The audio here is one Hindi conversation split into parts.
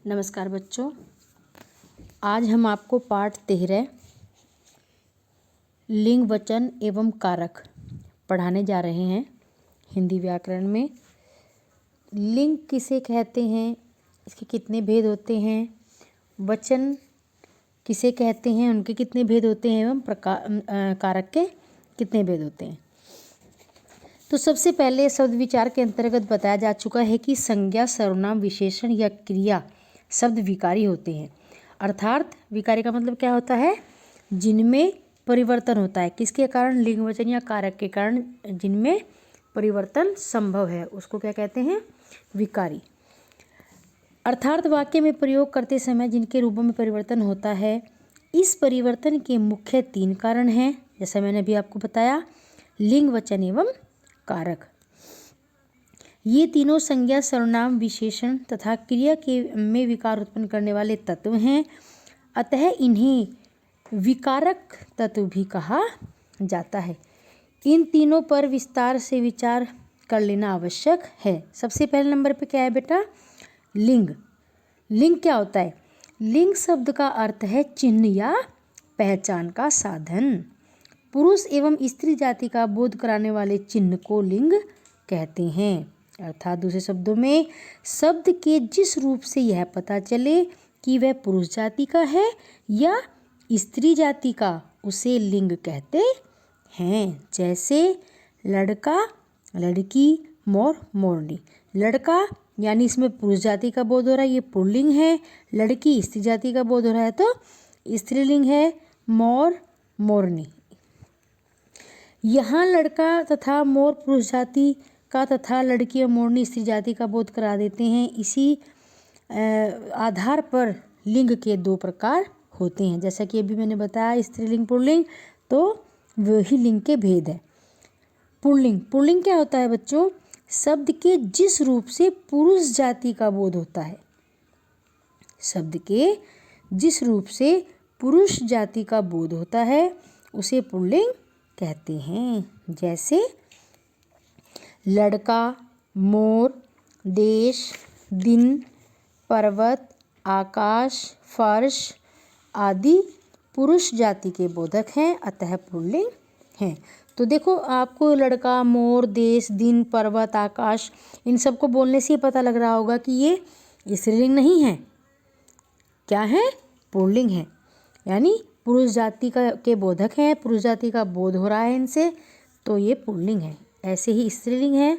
नमस्कार बच्चों, आज हम आपको पाठ 13 लिंग वचन एवं कारक पढ़ाने जा रहे हैं। हिंदी व्याकरण में लिंग किसे कहते हैं, इसके कितने भेद होते हैं, वचन किसे कहते हैं, उनके कितने भेद होते हैं एवं कारक के कितने भेद होते हैं। तो सबसे पहले शब्द विचार के अंतर्गत बताया जा चुका है कि संज्ञा, सर्वनाम, विशेषण या क्रिया शब्द विकारी होते हैं। अर्थात विकारी का मतलब क्या होता है, जिनमें परिवर्तन होता है। किसके कारण? लिंग वचन या कारक के कारण जिनमें परिवर्तन संभव है, उसको क्या कहते हैं? विकारी। अर्थात वाक्य में प्रयोग करते समय जिनके रूपों में परिवर्तन होता है, इस परिवर्तन के मुख्य 3 कारण हैं। जैसा मैंने अभी आपको बताया, लिंग वचन एवं कारक। ये तीनों संज्ञा, सर्वनाम, विशेषण तथा क्रिया के में विकार उत्पन्न करने वाले तत्व हैं। अतः इन्हें विकारक तत्व भी कहा जाता है। इन तीनों पर विस्तार से विचार कर लेना आवश्यक है। सबसे पहले नंबर पे क्या है बेटा? लिंग। लिंग क्या होता है? लिंग शब्द का अर्थ है चिन्ह या पहचान का साधन। पुरुष एवं स्त्री जाति का बोध कराने वाले चिन्ह को लिंग कहते हैं। अर्थात दूसरे शब्दों में, शब्द के जिस रूप से यह पता चले कि वह पुरुष जाति का है या स्त्री जाति का, उसे लिंग कहते हैं। जैसे लड़का, लड़की, मोर, मोरनी। लड़का यानी इसमें पुरुष जाति का बोध हो रहा है, ये पुल्लिंग है। लड़की स्त्री जाति का बोध हो रहा है तो स्त्रीलिंग है। मोर, मोरनी। यहाँ लड़का तथा मोर पुरुष जाति का तथा लड़की और मोरनी स्त्री जाति का बोध करा देते हैं। इसी आधार पर लिंग के 2 प्रकार होते हैं। जैसा कि अभी मैंने बताया, स्त्रीलिंग, पुल्लिंग, तो वही लिंग के भेद है। पुल्लिंग। पुल्लिंग क्या होता है बच्चों? शब्द के जिस रूप से पुरुष जाति का बोध होता है, शब्द के जिस रूप से पुरुष जाति का बोध होता है, उसे पुल्लिंग कहते हैं। जैसे लड़का, मोर, देश, दिन, पर्वत, आकाश, फर्श आदि पुरुष जाति के बोधक हैं, अतः पुल्लिंग हैं। तो देखो, आपको लड़का, मोर, देश, दिन, पर्वत, आकाश, इन सबको बोलने से ही पता लग रहा होगा कि ये स्त्रीलिंग नहीं है। क्या है? पुल्लिंग है। यानी पुरुष जाति के बोधक हैं, पुरुष जाति का बोध हो रहा है इनसे, तो ये पुल्लिंग है। ऐसे ही स्त्रीलिंग है,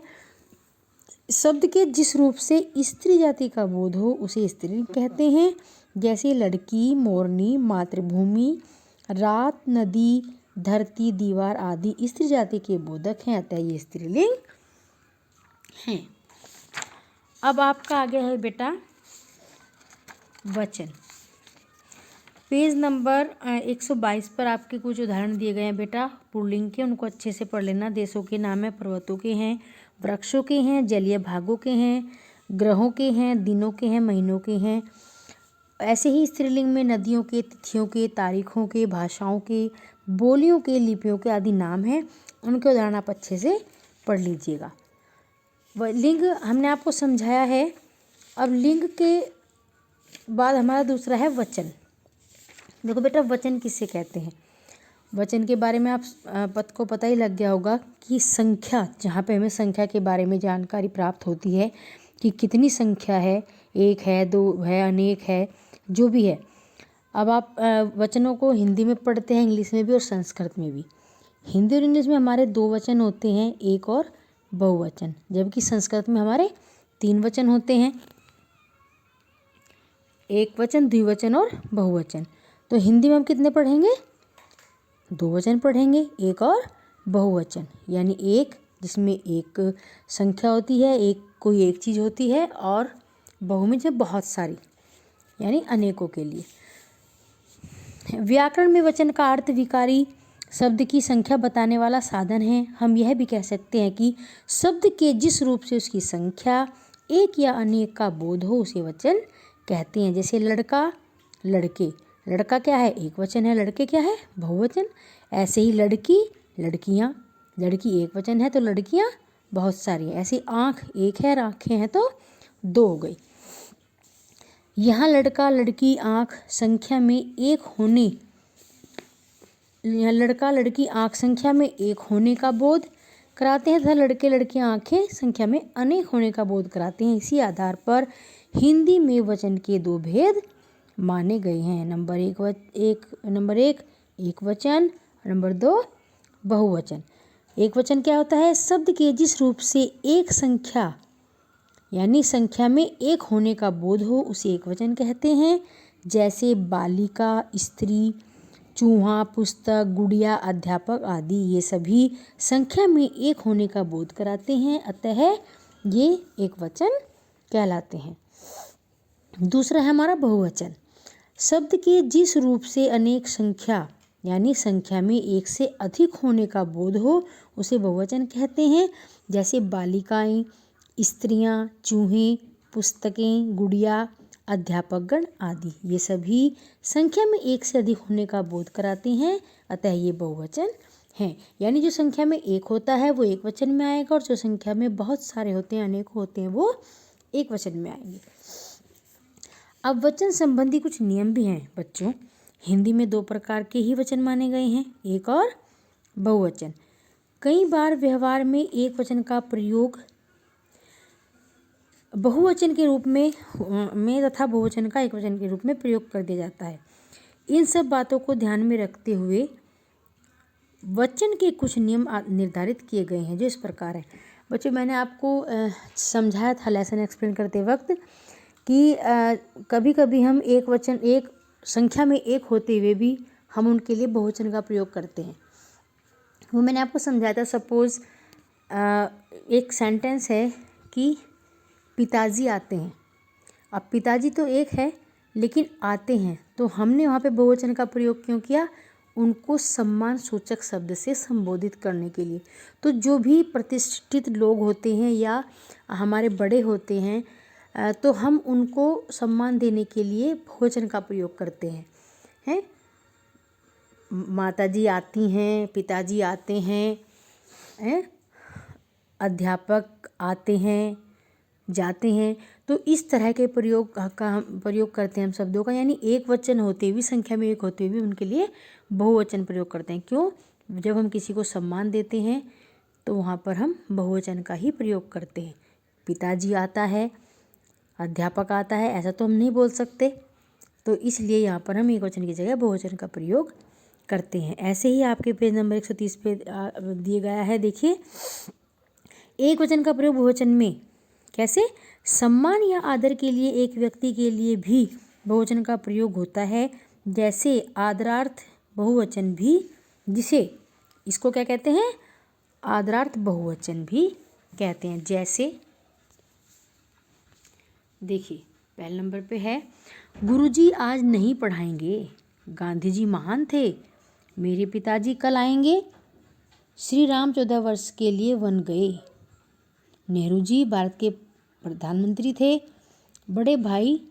शब्द के जिस रूप से स्त्री जाति का बोध हो उसे स्त्रीलिंग कहते हैं। जैसे लड़की, मोरनी, मातृभूमि, रात, नदी, धरती, दीवार आदि स्त्री जाति के बोधक हैं, अतः ये स्त्रीलिंग हैं। अब आपका आगे है बेटा वचन। पेज नंबर 122 पर आपके कुछ उदाहरण दिए गए हैं बेटा पुल्लिंग के, उनको अच्छे से पढ़ लेना। देशों के नाम है, पर्वतों के हैं, वृक्षों के हैं, जलीय भागों के हैं, ग्रहों के हैं, दिनों के हैं, महीनों के हैं। ऐसे ही स्त्रीलिंग में नदियों के, तिथियों के, तारीखों के, भाषाओं के, बोलियों के, लिपियों के आदि नाम हैं। उनके उदाहरण आप अच्छे से पढ़ लीजिएगा। लिंग हमने आपको समझाया है। अब लिंग के बाद हमारा दूसरा है वचन। देखो बेटा, वचन किसे कहते हैं? वचन के बारे में आप पद को पता ही लग गया होगा कि संख्या, जहाँ पे हमें संख्या के बारे में जानकारी प्राप्त होती है कि कितनी संख्या है, 1 है, 2 है, अनेक है, जो भी है। अब आप वचनों को हिंदी में पढ़ते हैं, इंग्लिश में भी और संस्कृत में भी। हिंदी और इंग्लिश में हमारे 2 वचन होते हैं, एक और बहुवचन, जबकि संस्कृत में हमारे 3 वचन होते हैं, एक वचन, द्विवचन और बहुवचन। तो हिंदी में हम कितने पढ़ेंगे? 2 वचन पढ़ेंगे, एक और बहुवचन। यानी एक जिसमें एक संख्या होती है, एक कोई एक चीज़ होती है, और बहु में जब बहुत सारी, यानी अनेकों के लिए। व्याकरण में वचन का अर्थ विकारी शब्द की संख्या बताने वाला साधन है। हम यह भी कह सकते हैं कि शब्द के जिस रूप से उसकी संख्या, एक या अनेक का बोध हो, उसे वचन कहते हैं। जैसे लड़का, लड़के। लड़का क्या है? एक वचन है, लड़के क्या है? बहुवचन। ऐसे ही लड़की, लड़कियाँ। लड़की एक वचन है तो लड़कियाँ बहुत सारी हैं। ऐसे आँख एक है और आँखें हैं तो 2 हो गई। यहाँ लड़का लड़की आँख संख्या में एक होने यहाँ लड़का लड़की आँख संख्या में एक होने का बोध कराते हैं तथा लड़के लड़कियाँ आँखें संख्या में अनेक होने का बोध कराते हैं। इसी आधार पर हिंदी में वचन के दो भेद माने गए हैं। नंबर एक एक वचन, नंबर 2 बहुवचन। एक वचन क्या होता है? शब्द के जिस रूप से एक संख्या यानी संख्या में एक होने का बोध हो उसे एक वचन कहते हैं। जैसे बालिका, स्त्री, चूहा, पुस्तक, गुड़िया, अध्यापक आदि ये सभी संख्या में एक होने का बोध कराते हैं, अतः ये एक वचन कहलाते हैं। दूसरा है हमारा बहुवचन। शब्द के जिस रूप से अनेक संख्या यानी संख्या में एक से अधिक होने का बोध हो उसे बहुवचन कहते हैं। जैसे बालिकाएं, स्त्रियां, चूहे, पुस्तकें, गुड़िया, अध्यापकगण आदि ये सभी संख्या में एक से अधिक होने का बोध कराते हैं, अतः ये बहुवचन हैं। यानी जो संख्या में एक होता है वो एक वचन में आएगा और जो संख्या में बहुत सारे होते हैं, अनेक होते हैं, वो एक वचन में आएंगे। अब वचन संबंधी कुछ नियम भी हैं बच्चों। हिंदी में 2 प्रकार के ही वचन माने गए हैं, एक और बहुवचन। कई बार व्यवहार में एक वचन का प्रयोग बहुवचन के रूप में तथा बहुवचन का एक वचन के रूप में प्रयोग कर दिया जाता है। इन सब बातों को ध्यान में रखते हुए वचन के कुछ नियम निर्धारित किए गए हैं जो इस प्रकार है। बच्चों मैंने आपको समझाया था लेसन एक्सप्लेन करते वक्त कि कभी कभी हम एक संख्या में एक होते हुए भी हम उनके लिए बहुवचन का प्रयोग करते हैं। वो मैंने आपको समझाया था। सपोज़ एक सेंटेंस है कि पिताजी आते हैं। अब पिताजी तो एक है लेकिन आते हैं, तो हमने वहाँ पे बहुवचन का प्रयोग क्यों किया? उनको सम्मान सूचक शब्द से संबोधित करने के लिए। तो जो भी प्रतिष्ठित लोग होते हैं या हमारे बड़े होते हैं तो हम उनको सम्मान देने के लिए बहुवचन का प्रयोग करते हैं। माताजी आती हैं, पिताजी आते हैं, अध्यापक आते हैं, जाते हैं। तो इस तरह के प्रयोग करते हैं हम शब्दों का। यानी एक वचन होते हुए, संख्या में एक होते हुए उनके लिए बहुवचन प्रयोग करते हैं। क्यों? जब हम किसी को सम्मान देते हैं तो वहाँ पर हम बहुवचन का ही प्रयोग करते हैं। पिताजी आता है, अध्यापक आता है, ऐसा तो हम नहीं बोल सकते, तो इसलिए यहाँ पर हम एक वचन की जगह बहुवचन का प्रयोग करते हैं। ऐसे ही आपके पेज नंबर 130 पे दिया गया है। देखिए, एक वचन का प्रयोग बहुवचन में कैसे? सम्मान या आदर के लिए एक व्यक्ति के लिए भी बहुवचन का प्रयोग होता है। जैसे आदरार्थ बहुवचन भी, जिसे इसको क्या कहते हैं? आदरार्थ बहुवचन भी कहते हैं। जैसे देखिए पहले नंबर पे है, गुरुजी आज नहीं पढ़ाएंगे, गांधी जी महान थे, मेरे पिताजी कल आएंगे, श्री राम 14 वर्ष के लिए वन गए, नेहरू जी भारत के प्रधानमंत्री थे, बड़े भाई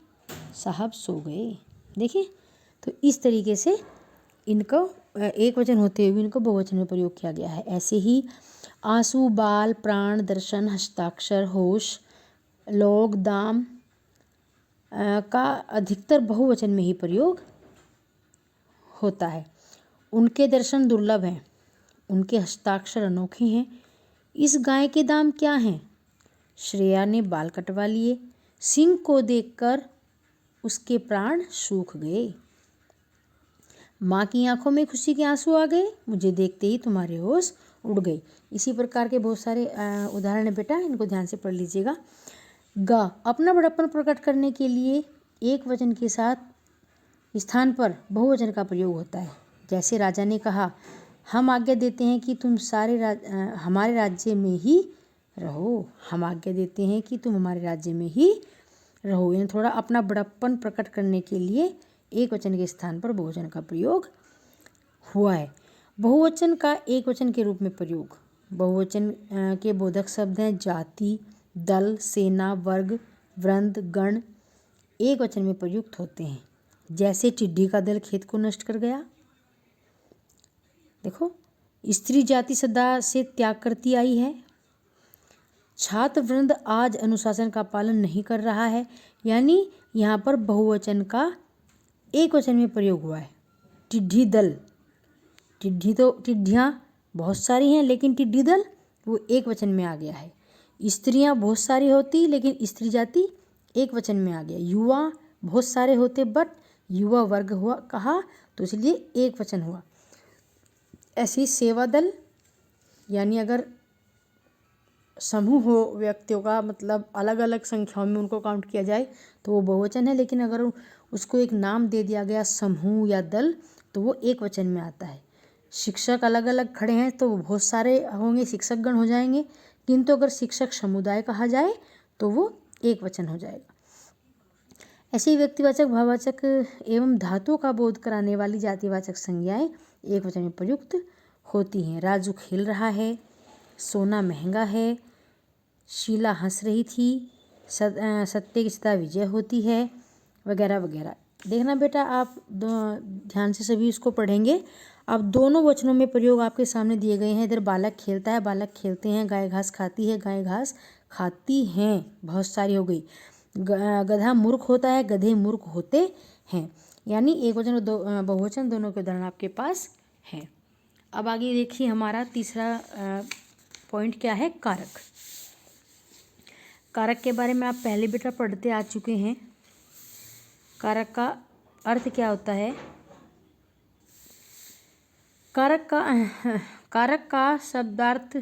साहब सो गए। देखिए, तो इस तरीके से इनको एक वचन होते हुए इनको बहुवचन में प्रयोग किया गया है। ऐसे ही आंसू, बाल, प्राण, दर्शन, हस्ताक्षर, होश, लोग, दाम का अधिकतर बहुवचन में ही प्रयोग होता है। उनके दर्शन दुर्लभ हैं, उनके हस्ताक्षर अनोखे हैं, इस गाय के दाम क्या हैं? श्रेया ने बाल कटवा लिए, सिंह को देखकर उसके प्राण सूख गए, माँ की आंखों में खुशी के आंसू आ गए, मुझे देखते ही तुम्हारे होश उड़ गई। इसी प्रकार के बहुत सारे उदाहरण है बेटा, इनको ध्यान से पढ़ लीजिएगा। ग, अपना बड़प्पन प्रकट करने के लिए एक वचन के साथ स्थान पर बहुवचन का प्रयोग होता है। जैसे राजा ने कहा, हम आज्ञा देते हैं कि तुम हमारे राज्य में ही रहो। हम आज्ञा देते हैं कि तुम हमारे राज्य में ही रहो। यानी थोड़ा अपना बड़प्पन प्रकट करने के लिए एक वचन के स्थान पर बहुवचन का प्रयोग हुआ है। बहुवचन का एक वचन के रूप में प्रयोग। बहुवचन के बोधक शब्द हैं जाति, दल, सेना, वर्ग, वृंद, गण, एक वचन में प्रयुक्त होते हैं। जैसे टिड्डी का दल खेत को नष्ट कर गया। देखो, स्त्री जाति सदा से त्याग करती आई है। छात्र वृंद आज अनुशासन का पालन नहीं कर रहा है। यानी यहाँ पर बहुवचन का एक वचन में प्रयोग हुआ है। टिड्डी दल, टिड्डी तो टिड्डियाँ बहुत सारी हैं, लेकिन टिड्डी दल वो एक वचन में आ गया है। स्त्रियाँ बहुत सारी होती, लेकिन स्त्री जाति एक वचन में आ गया। युवा बहुत सारे होते, बट युवा वर्ग हुआ कहा, तो इसलिए एक वचन हुआ। ऐसे ही सेवा दल, यानी अगर समूह हो व्यक्तियों का, मतलब अलग अलग संख्याओं में उनको काउंट किया जाए तो वो बहुवचन है, लेकिन अगर उसको एक नाम दे दिया गया समूह या दल तो वो एक वचन में आता है। शिक्षक अलग अलग खड़े हैं तो वो बहुत सारे होंगे, शिक्षकगण हो जाएंगे, किंतु अगर शिक्षक समुदाय कहा जाए तो वो एक वचन हो जाएगा। ऐसे ही व्यक्तिवाचक, भाववाचक एवं धातुओं का बोध कराने वाली जातिवाचक संज्ञाएं एक वचन में प्रयुक्त होती हैं। राजू खेल रहा है, सोना महंगा है, शीला हंस रही थी, सत्य की सदा विजय होती है, वगैरह वगैरह। देखना बेटा, आप ध्यान से सभी इसको पढ़ेंगे। अब दोनों वचनों में प्रयोग आपके सामने दिए गए हैं। इधर बालक खेलता है, बालक खेलते हैं, गाय घास खाती है, गाय घास खाती हैं, बहुत सारी हो गई। गधा मूर्ख होता है, गधे मूर्ख होते हैं। यानी एक वचन और बहुवचन दोनों के उदाहरण आपके पास हैं। अब आगे देखिए, हमारा तीसरा पॉइंट क्या है, कारक। कारक के बारे में आप पहले बेटा पढ़ते आ चुके हैं। कारक का अर्थ क्या होता है? कारक का शब्दार्थ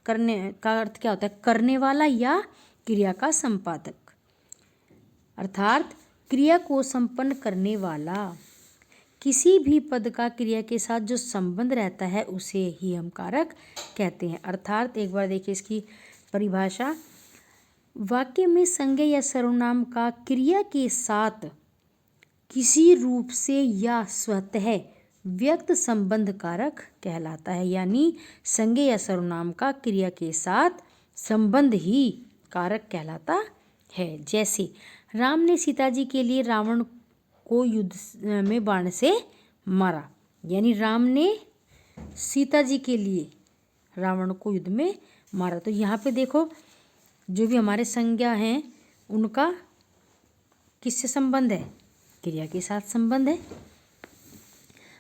करने का अर्थ क्या होता है? करने वाला या क्रिया का संपादक, अर्थात क्रिया को संपन्न करने वाला। किसी भी पद का क्रिया के साथ जो संबंध रहता है उसे ही हम कारक कहते हैं। अर्थात एक बार देखिए इसकी परिभाषा, वाक्य में संज्ञा या सर्वनाम का क्रिया के साथ किसी रूप से या स्वतः व्यक्त संबंध कारक कहलाता है। यानी संज्ञा या सर्वनाम का क्रिया के साथ संबंध ही कारक कहलाता है। जैसे राम ने सीता जी के लिए रावण को युद्ध में बाण से मारा, यानी राम ने सीता जी के लिए रावण को युद्ध में मारा। तो यहाँ पे देखो, जो भी हमारे संज्ञा हैं उनका किससे संबंध है? क्रिया के साथ संबंध है।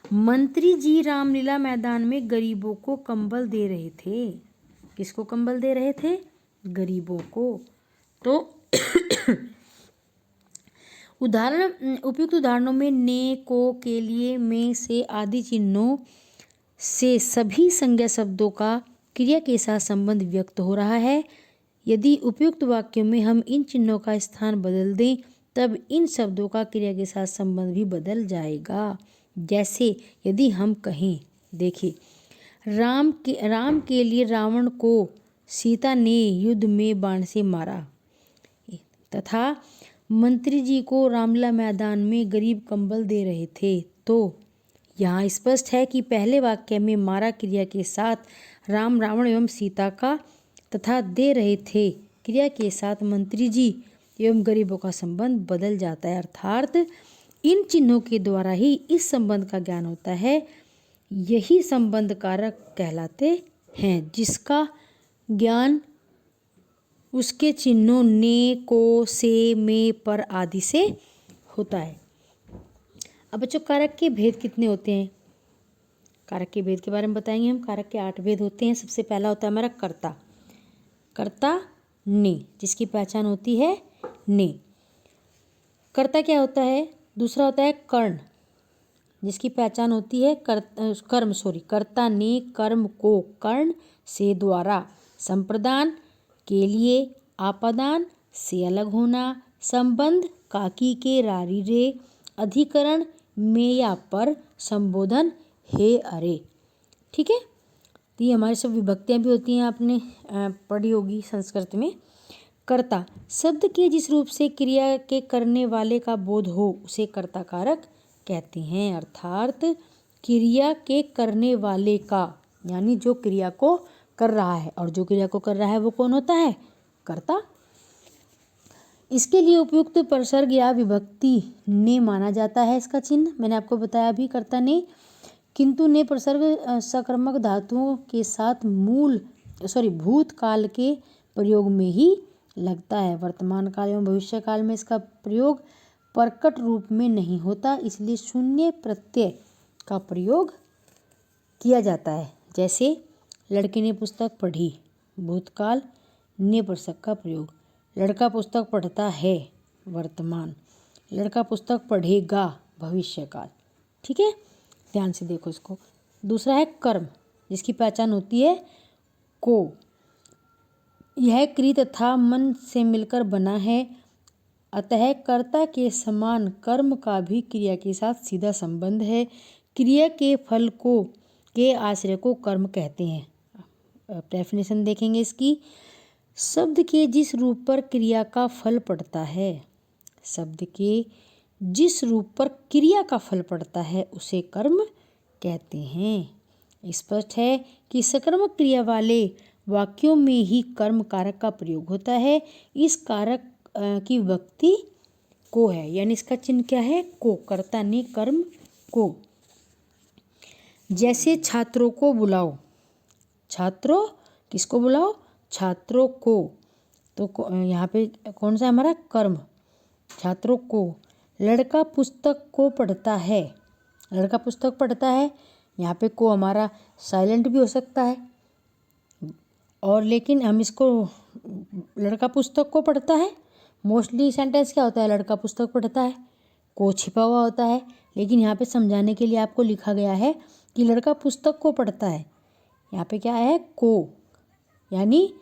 मंत्री जी रामलीला मैदान में गरीबों को कंबल दे रहे थे। किसको कंबल दे रहे थे? गरीबों को। तो उपयुक्त उदाहरणों में ने, को, के लिए, में, से आदि चिन्हों से सभी संज्ञा शब्दों का क्रिया के साथ संबंध व्यक्त हो रहा है। यदि उपयुक्त वाक्यों में हम इन चिन्हों का स्थान बदल दें तब इन शब्दों का क्रिया के साथ संबंध भी बदल जाएगा। जैसे यदि हम कहें, देखिए, राम के लिए रावण को सीता ने युद्ध में बाण से मारा, तथा मंत्री जी को रामलीला मैदान में गरीब कंबल दे रहे थे, तो यहाँ स्पष्ट है कि पहले वाक्य में मारा क्रिया के साथ राम, रावण एवं सीता का तथा दे रहे थे क्रिया के साथ मंत्री जी एवं गरीबों का संबंध बदल जाता है। अर्थात इन चिन्हों के द्वारा ही इस संबंध का ज्ञान होता है। यही संबंध कारक कहलाते हैं, जिसका ज्ञान उसके चिन्हों ने, को, से, में, पर आदि से होता है। अब बच्चों, कारक के भेद कितने होते हैं? कारक के भेद के बारे में बताएंगे हम। कारक के 8 भेद होते हैं। सबसे पहला होता है हमारा कर्ता। कर्ता ने, जिसकी पहचान होती है ने। कर्ता क्या होता है? दूसरा होता है कर्ण, जिसकी पहचान होती है कर्ता ने कर्म को कर्ण से द्वारा, संप्रदान के लिए, आपादान से अलग होना, संबंध काकी के रारी रे, अधिकरण में या पर, संबोधन हे अरे। ठीक है, तो ये हमारी सब विभक्तियाँ भी होती हैं, आपने पढ़ी होगी संस्कृत में। कर्ता शब्द के जिस रूप से क्रिया के करने वाले का बोध हो उसे कर्ता कारक कहते हैं। अर्थात क्रिया के करने वाले का, यानी जो क्रिया को कर रहा है, और जो क्रिया को कर रहा है वो कौन होता है? कर्ता। इसके लिए उपयुक्त प्रसर्ग या विभक्ति ने माना जाता है इसका चिन्ह। मैंने आपको बताया अभी कर्ता ने, किंतु ने प्रसर्ग सकर्मक धातुओं के साथ भूतकाल के प्रयोग में ही लगता है। वर्तमान काल एवं भविष्य काल में इसका प्रयोग प्रकट रूप में नहीं होता, इसलिए शून्य प्रत्यय का प्रयोग किया जाता है। जैसे लड़के ने पुस्तक पढ़ी, भूतकाल नेपरसक का प्रयोग। लड़का पुस्तक पढ़ता है, वर्तमान। लड़का पुस्तक पढ़ेगा, भविष्यकाल। ठीक है, ध्यान से देखो इसको। दूसरा है कर्म, जिसकी पहचान होती है को। यह क्रिय तथा मन से मिलकर बना है, अतः कर्ता के समान कर्म का भी क्रिया के साथ सीधा संबंध है। क्रिया के फल को के आश्रय को कर्म कहते हैं। डेफिनेशन देखेंगे इसकी। शब्द के जिस रूप पर क्रिया का फल पड़ता है, शब्द के जिस रूप पर क्रिया का फल पड़ता है उसे कर्म कहते हैं। स्पष्ट है कि सकर्मक क्रिया वाले वाक्यों में ही कर्म कारक का प्रयोग होता है। इस कारक की व्यक्ति को है, यानी इसका चिन्ह क्या है, को। कर्ता ने कर्म को। जैसे छात्रों को बुलाओ, छात्रों किसको बुलाओ, छात्रों को। तो यहाँ पे कौन सा हमारा कर्म, छात्रों को। लड़का पुस्तक को पढ़ता है, लड़का पुस्तक पढ़ता है, यहाँ पे को हमारा साइलेंट भी हो सकता है, और लेकिन हम इसको लड़का पुस्तक को पढ़ता है, मोस्टली सेंटेंस क्या होता है, लड़का पुस्तक पढ़ता है, को छिपा हुआ होता है। लेकिन यहाँ पे समझाने के लिए आपको लिखा गया है कि लड़का पुस्तक को पढ़ता है। यहाँ पे क्या है, को, यानी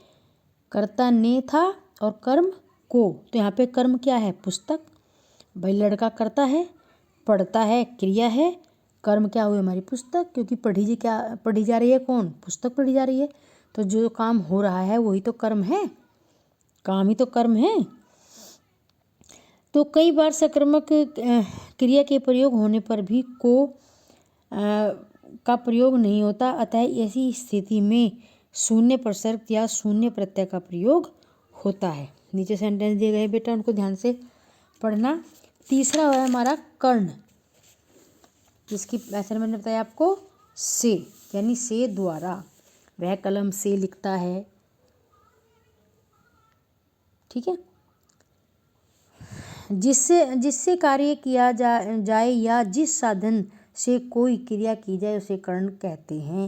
कर्ता ने था और कर्म को। तो यहाँ पे कर्म क्या है, पुस्तक। भाई लड़का करता है, पढ़ता है, क्रिया है। कर्म क्या हुई, हमारी पुस्तक, क्योंकि पढ़ी जा रही है, कौन, पुस्तक पढ़ी जा रही है। तो जो काम हो रहा है वही तो कर्म है, काम ही तो कर्म है। तो कई बार सकर्मक क्रिया के प्रयोग होने पर भी को का प्रयोग नहीं होता, अतः ऐसी स्थिति में शून्य प्रसर्ग या शून्य प्रत्यय का प्रयोग होता है। नीचे सेंटेंस दिए गए बेटा, उनको ध्यान से पढ़ना। तीसरा है हमारा कर्ण, जिसकी पहचान मैंने बताया आपको से, यानी से द्वारा। वह कलम से लिखता है, ठीक है। जिससे कार्य किया जाए या जिस साधन से कोई क्रिया की जाए उसे कर्ण कहते हैं।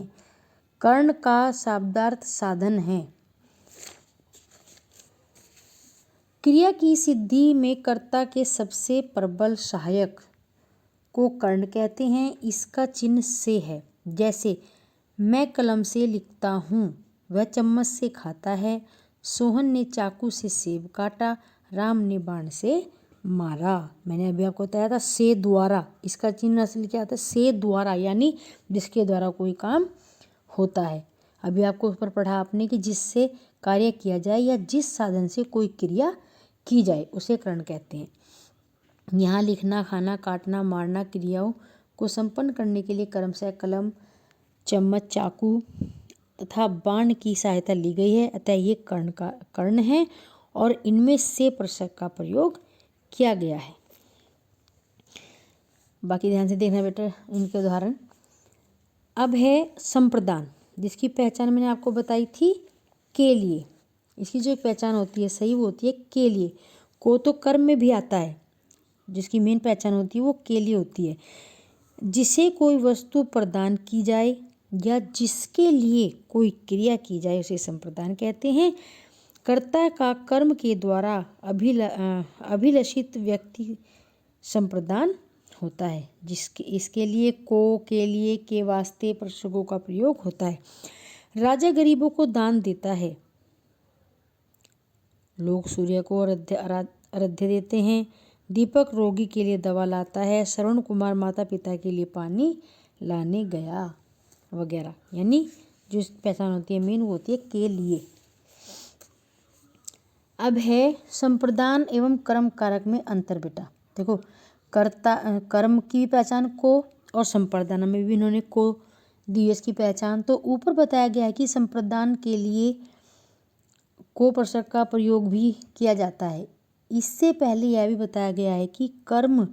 कर्ण का शब्दार्थ साधन है। क्रिया की सिद्धि में कर्ता के सबसे प्रबल सहायक को कर्ण कहते हैं। इसका चिन्ह से है। जैसे मैं कलम से लिखता हूँ, वह चम्मच से खाता है, सोहन ने चाकू से सेब काटा, राम ने बाण से मारा। मैंने अभी आपको बताया था से द्वारा, इसका चिन्ह असली क्या आता है, से द्वारा, यानी जिसके द्वारा कोई काम होता है। अभी आपको ऊपर पढ़ा आपने कि जिससे कार्य किया जाए या जिस साधन से कोई क्रिया की जाए उसे कर्ण कहते हैं। यहाँ लिखना, खाना, काटना, मारना क्रियाओं को संपन्न करने के लिए क्रमशः कलम, चम्मच, चाकू तथा बाण की सहायता ली गई है, अतः ये कर्ण है और इनमें से प्रसर्ग का प्रयोग किया गया है। बाकी ध्यान से देखना बेटा इनके उदाहरण। अब है संप्रदान, जिसकी पहचान मैंने आपको बताई थी के लिए। इसकी जो पहचान होती है सही, वो होती है के लिए। को तो कर्म में भी आता है, जिसकी मेन पहचान होती है वो के लिए होती है। जिसे कोई वस्तु प्रदान की जाए या जिसके लिए कोई क्रिया की जाए उसे संप्रदान कहते हैं। कर्ता का कर्म के द्वारा अभिलषित व्यक्ति संप्रदान होता है, जिसके इसके लिए को, के लिए, के वास्ते प्रसर्गों का प्रयोग होता है। राजा गरीबों को दान देता है, लोग सूर्य को अर्घ्य देते हैं, दीपक रोगी के लिए दवा लाता है, श्रवण कुमार माता पिता के लिए पानी लाने गया, वगैरह। यानी जो पहचान होती है मेन वो होती है के लिए। अब है संप्रदान एवं कर्म कारक में अंतर बेटा। देखो कर्म की पहचान को और संप्रदान में भी इन्होंने को दी इसकी पहचान। तो ऊपर बताया गया है कि संप्रदान के लिए को प्रसर्ग का प्रयोग भी किया जाता है। इससे पहले यह भी बताया गया है कि कर्म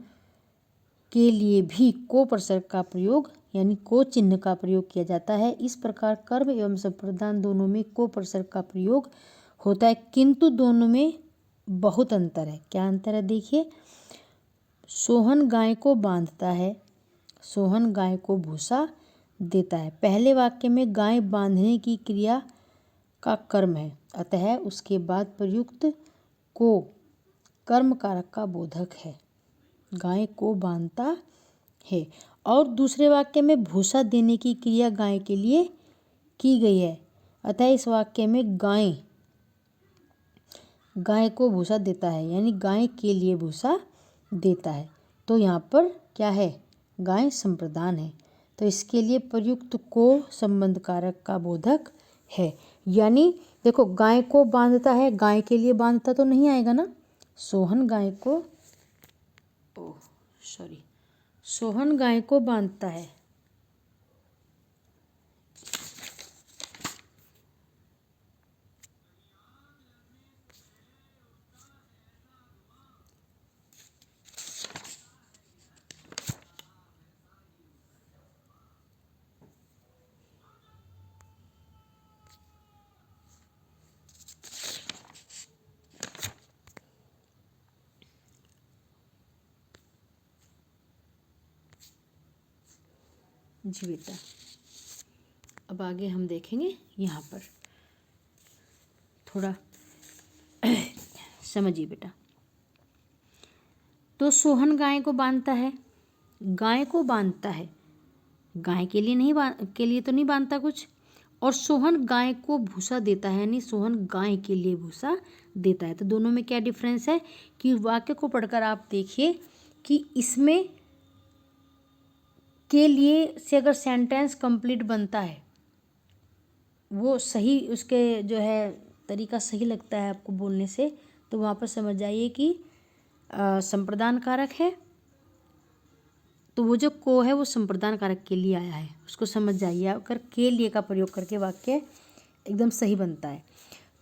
के लिए भी को प्रसर्ग का प्रयोग यानी को चिन्ह का प्रयोग किया जाता है। इस प्रकार कर्म एवं संप्रदान दोनों में को प्रसर्ग का प्रयोग होता है, किंतु दोनों में बहुत अंतर है। क्या अंतर है देखिए। सोहन गाय को बांधता है, सोहन गाय को भूसा देता है। पहले वाक्य में गाय बांधने की क्रिया का कर्म है, अतः उसके बाद प्रयुक्त को कर्म कारक का बोधक है। गाय को बांधता है। और दूसरे वाक्य में भूसा देने की क्रिया गाय के लिए की गई है, अतः इस वाक्य में गाय को भूसा देता है, यानी गाय के लिए भूसा देता है। तो यहाँ पर क्या है, गाय संप्रदान है, तो इसके लिए प्रयुक्त को संबंध कारक का बोधक है। यानी देखो, गाय को बांधता है, गाय के लिए बांधता तो नहीं आएगा ना। सोहन गाय को बांधता है। जी बेटा, अब आगे हम देखेंगे, यहाँ पर थोड़ा समझिए बेटा। तो सोहन गाय को बांधता है, गाय को बांधता है, गाय के लिए तो नहीं बांधता कुछ। और सोहन गाय को भूसा देता है, यानी सोहन गाय के लिए भूसा देता है। तो दोनों में क्या डिफरेंस है कि वाक्य को पढ़कर आप देखिए कि इसमें के लिए से अगर सेंटेंस कंप्लीट बनता है, वो सही, उसके जो है तरीका सही लगता है आपको बोलने से, तो वहाँ पर समझ जाइए कि संप्रदान कारक है। तो वो जो को है वो संप्रदान कारक के लिए आया है, उसको समझ जाइए। अगर के लिए का प्रयोग करके वाक्य एकदम सही बनता है।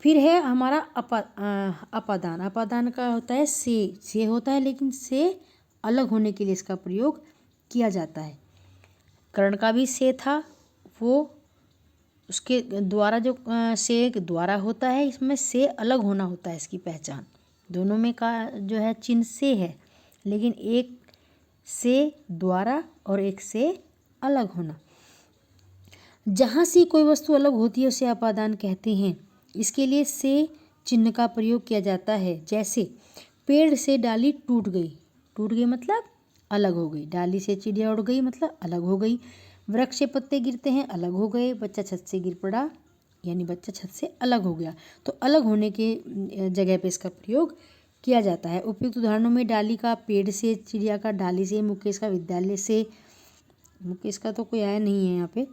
फिर है हमारा अपादान। अपादान का होता है से होता है, लेकिन से अलग होने के लिए इसका प्रयोग किया जाता है। कर्ण का भी से था, वो उसके द्वारा जो से द्वारा होता है, इसमें से अलग होना होता है इसकी पहचान। दोनों में का जो है चिन्ह से है, लेकिन एक से द्वारा और एक से अलग होना। जहाँ से कोई वस्तु अलग होती है उसे अपादान कहते हैं। इसके लिए से चिन्ह का प्रयोग किया जाता है। जैसे पेड़ से डाली टूट गई मतलब अलग हो गई। डाली से चिड़िया उड़ गई मतलब अलग हो गई। वृक्ष से पत्ते गिरते हैं, अलग हो गए। बच्चा छत से गिर पड़ा, यानी बच्चा छत से अलग हो गया। तो अलग होने के जगह पे इसका प्रयोग किया जाता है। उपयुक्त उदाहरणों में डाली का पेड़ से, चिड़िया का डाली से, मुकेश का विद्यालय से, मुकेश का तो कोई आया नहीं है यहाँ पे,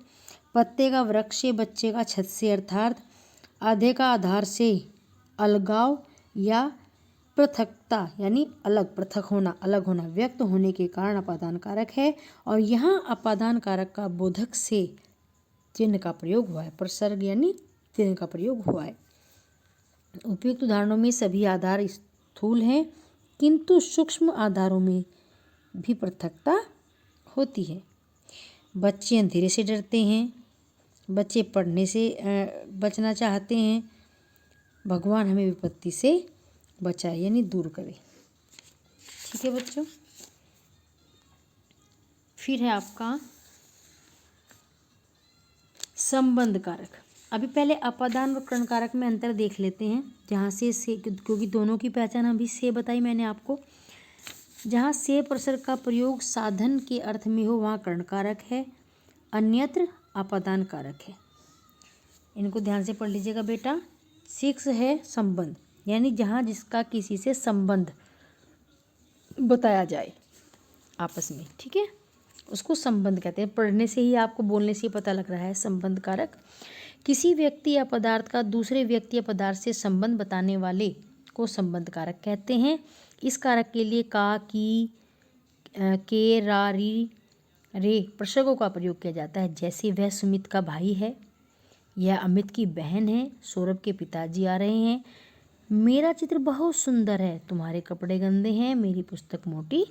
पत्ते का वृक्ष से, बच्चे का छत से, अर्थात आधे का आधार से, अलगाव या पृथकता यानी अलग, पृथक होना, अलग होना, व्यक्त होने के कारण अपादान कारक है। और यहाँ अपादान कारक का बोधक से चिन्ह का प्रयोग हुआ है, प्रसर्ग यानी चिन्ह का प्रयोग हुआ है। उपयुक्त उदाहरणों में सभी आधार स्थूल हैं, किंतु सूक्ष्म आधारों में भी पृथकता होती है। बच्चे अंधेरे से डरते हैं, बच्चे पढ़ने से बचना चाहते हैं, भगवान हमें विपत्ति से बचाए यानी दूर करे। ठीक है बच्चों। फिर है आपका संबंध कारक। अभी पहले अपादान और कर्ण कारक में अंतर देख लेते हैं। जहाँ से क्योंकि दोनों की पहचान अभी से बताई मैंने आपको। जहाँ से प्रसर्ग का प्रयोग साधन के अर्थ में हो वहाँ कर्ण कारक है, अन्यत्र अपादान कारक है। इनको ध्यान से पढ़ लीजिएगा बेटा। 6 है संबंध, यानी जहाँ जिसका किसी से संबंध बताया जाए आपस में, ठीक है, उसको संबंध कहते हैं। पढ़ने से ही आपको, बोलने से ही पता लग रहा है संबंध कारक। किसी व्यक्ति या पदार्थ का दूसरे व्यक्ति या पदार्थ से संबंध बताने वाले को संबंध कारक कहते हैं। इस कारक के लिए का, की, के, रा, री, रे प्रसर्गों का प्रयोग किया जाता है। जैसे वह सुमित का भाई है, यह अमित की बहन है, सौरभ के पिताजी आ रहे हैं, मेरा चित्र बहुत सुंदर है, तुम्हारे कपड़े गंदे हैं, मेरी पुस्तक मोटी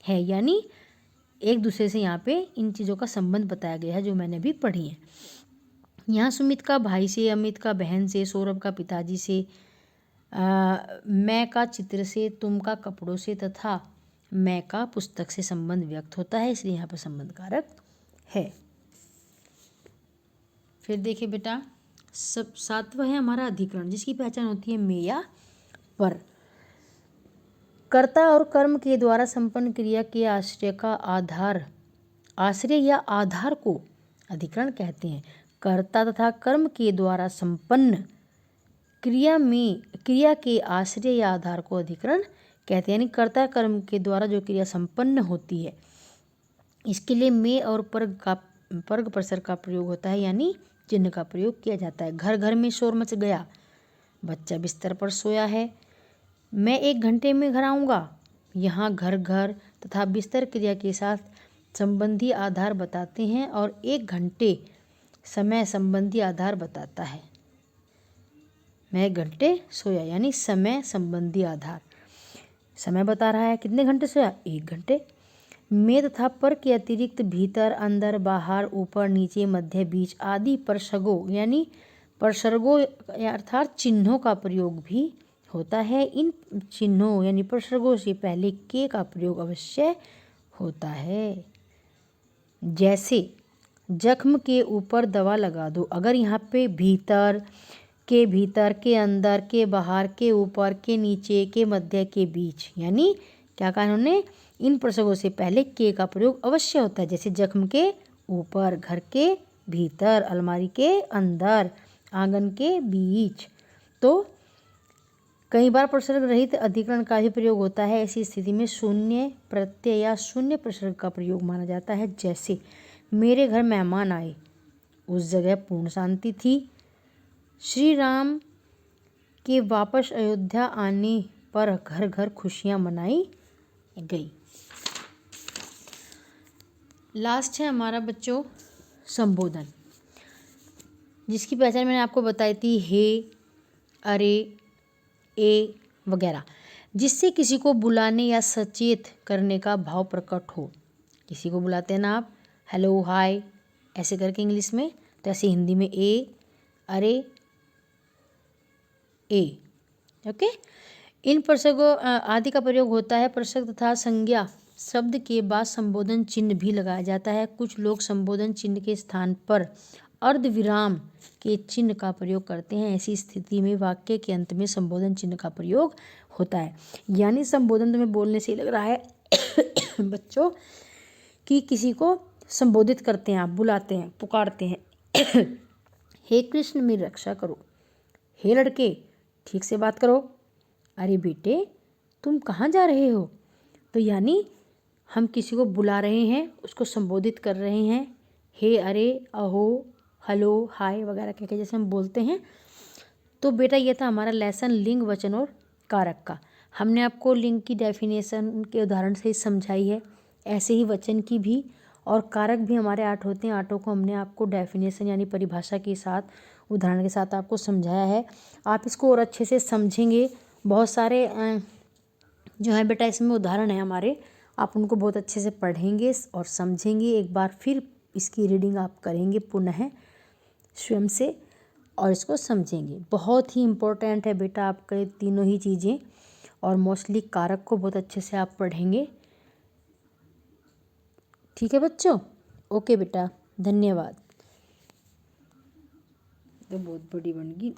है। यानी एक दूसरे से यहाँ पे इन चीज़ों का संबंध बताया गया है जो मैंने अभी पढ़ी है। यहाँ सुमित का भाई से, अमित का बहन से, सौरभ का पिताजी से, मैं का चित्र से, तुम का कपड़ों से तथा मैं का पुस्तक से संबंध व्यक्त होता है, इसलिए यहाँ पर संबंध कारक है। फिर देखिए बेटा, सब सातवां है हमारा अधिकरण, जिसकी पहचान होती है में या पर। कर्ता और कर्म के द्वारा संपन्न क्रिया के आश्रय या आधार को अधिकरण कहते हैं। कर्ता तथा कर्म के द्वारा संपन्न क्रिया के आश्रय या आधार को अधिकरण कहते हैं। यानी कर्ता कर्म के द्वारा जो क्रिया संपन्न होती है, इसके लिए में और पर्ग प्रसर का प्रयोग होता है, यानी चिन्ह का प्रयोग किया जाता है। घर घर में शोर मच गया, बच्चा बिस्तर पर सोया है। मैं 1 घंटे में घर आऊँगा। यहाँ घर घर तथा बिस्तर क्रिया के साथ संबंधी आधार बताते हैं और 1 घंटे समय संबंधी आधार बताता है। मैं 1 घंटे सोया यानी समय संबंधी आधार समय बता रहा है। कितने घंटे सोया? 1 घंटे। में तथा पर के अतिरिक्त भीतर, अंदर, बाहर, ऊपर, नीचे, मध्य, बीच आदि प्रसर्गों अर्थात चिन्हों का प्रयोग भी होता है। इन चिन्हों यानी प्रसर्गों से पहले के का प्रयोग अवश्य होता है। जैसे जख्म के ऊपर दवा लगा दो। अगर यहाँ पे भीतर, के अंदर, के बाहर, के ऊपर, के नीचे, के मध्य, के बीच, यानी क्या कहा उन्होंने? इन प्रसंगों से पहले के का प्रयोग अवश्य होता है। जैसे जख्म के ऊपर, घर के भीतर, अलमारी के अंदर, आंगन के बीच। तो कई बार प्रसर्ग रहित अधिकरण का भी प्रयोग होता है। ऐसी स्थिति में शून्य प्रत्यय या शून्य प्रसर्ग का प्रयोग माना जाता है। जैसे मेरे घर मेहमान आए, उस जगह पूर्ण शांति थी। श्री राम के वापस अयोध्या आने पर घर घर खुशियां मनाई गई। लास्ट है हमारा बच्चों संबोधन, जिसकी पहचान मैंने आपको बताई थी हे, अरे, ए वगैरह, जिससे किसी को बुलाने या सचेत करने का भाव प्रकट हो। किसी को बुलाते हैं ना आप, हेलो, हाय ऐसे करके इंग्लिश में, तो ऐसे हिंदी में ए, अरे, ए। ओके। इन प्रसंगों आदि का प्रयोग होता है। प्रसंग तथा संज्ञा शब्द के बाद संबोधन चिन्ह भी लगाया जाता है। कुछ लोग संबोधन चिन्ह के स्थान पर अर्धविराम के चिन्ह का प्रयोग करते हैं। ऐसी स्थिति में वाक्य के अंत में संबोधन चिन्ह का प्रयोग होता है। यानी संबोधन तुम्हें बोलने से लग रहा है बच्चों कि किसी को संबोधित करते हैं, आप बुलाते हैं, पुकारते हैं हे कृष्ण मेरी रक्षा करो, हे लड़के ठीक से बात करो, अरे बेटे तुम कहाँ जा रहे हो। तो यानी हम किसी को बुला रहे हैं, उसको संबोधित कर रहे हैं, हे, अरे, अहो, हेलो, हाय वगैरह कह के जैसे हम बोलते हैं। तो बेटा ये था हमारा लेसन लिंग, वचन और कारक का। हमने आपको लिंग की डेफिनेशन के उदाहरण से ही समझाई है। ऐसे ही वचन की भी और कारक भी हमारे 8 होते हैं। 8 को हमने आपको डेफिनेशन यानी परिभाषा के साथ, उदाहरण के साथ आपको समझाया है। आप इसको और अच्छे से समझेंगे। बहुत सारे जो है बेटा इसमें उदाहरण है हमारे, आप उनको बहुत अच्छे से पढ़ेंगे और समझेंगे। एक बार फिर इसकी रीडिंग आप करेंगे पुनः स्वयं से और इसको समझेंगे। बहुत ही इम्पोर्टेंट है बेटा आपके तीनों ही चीज़ें, और मोस्टली कारक को बहुत अच्छे से आप पढ़ेंगे। ठीक है बच्चों, ओके बेटा, धन्यवाद। तो बहुत बड़ी बन गई।